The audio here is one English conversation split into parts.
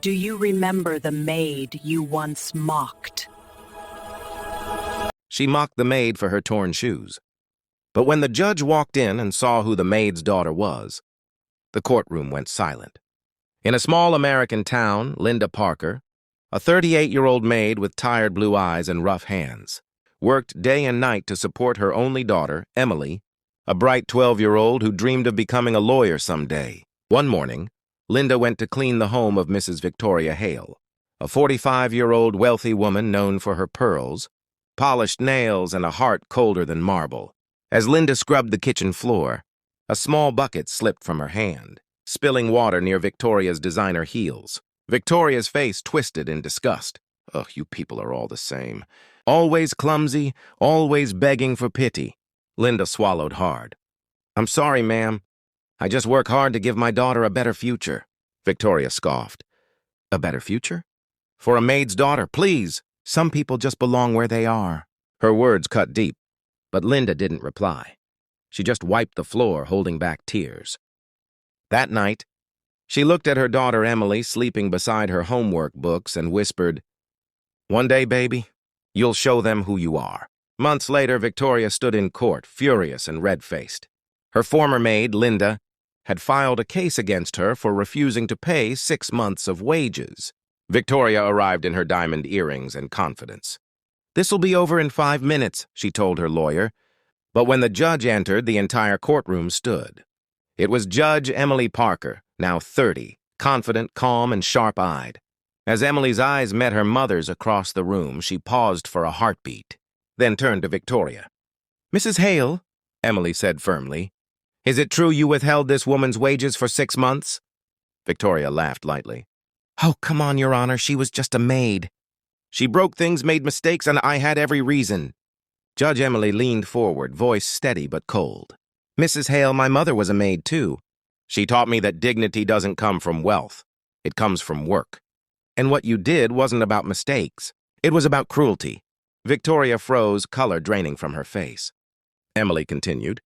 Do you remember the maid you once mocked? She mocked the maid for her torn shoes. But when the judge walked in and saw who the maid's daughter was, the courtroom went silent. In a small American town, Linda Parker, a 38-year-old maid with tired blue eyes and rough hands, worked day and night to support her only daughter, Emily, a bright 12-year-old who dreamed of becoming a lawyer someday. One morning, Linda went to clean the home of Mrs. Victoria Hale, a 45-year-old wealthy woman known for her pearls, polished nails, and a heart colder than marble. As Linda scrubbed the kitchen floor, a small bucket slipped from her hand, spilling water near Victoria's designer heels. Victoria's face twisted in disgust. "Ugh, you people are all the same. Always clumsy, always begging for pity." Linda swallowed hard. "I'm sorry, ma'am. I just work hard to give my daughter a better future." Victoria scoffed. "A better future? For a maid's daughter, please. Some people just belong where they are." Her words cut deep, but Linda didn't reply. She just wiped the floor, holding back tears. That night, she looked at her daughter Emily sleeping beside her homework books and whispered, "One day, baby, you'll show them who you are." Months later, Victoria stood in court, furious and red-faced. Her former maid, Linda, had filed a case against her for refusing to pay 6 months of wages. Victoria arrived in her diamond earrings and confidence. "This'll be over in 5 minutes," she told her lawyer. But when the judge entered, the entire courtroom stood. It was Judge Emily Parker, now 30, confident, calm, and sharp-eyed. As Emily's eyes met her mother's across the room, she paused for a heartbeat, then turned to Victoria. "Mrs. Hale," Emily said firmly, "is it true you withheld this woman's wages for 6 months?" Victoria laughed lightly. "Oh, come on, Your Honor, she was just a maid. She broke things, made mistakes, and I had every reason." Judge Emily leaned forward, voice steady but cold. "Mrs. Hale, my mother was a maid too. She taught me that dignity doesn't come from wealth. It comes from work. And what you did wasn't about mistakes. It was about cruelty." Victoria froze, color draining from her face. Emily continued,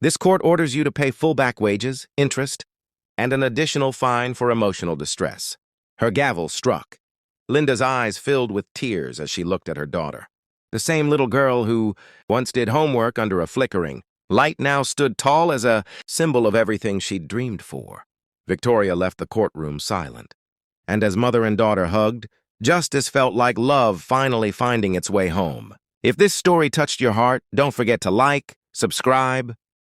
"This court orders you to pay full back wages, interest, and an additional fine for emotional distress." Her gavel struck. Linda's eyes filled with tears as she looked at her daughter. The same little girl who once did homework under a flickering light now stood tall as a symbol of everything she'd dreamed for. Victoria left the courtroom silent. And as mother and daughter hugged, justice felt like love finally finding its way home. If this story touched your heart, don't forget to like, subscribe,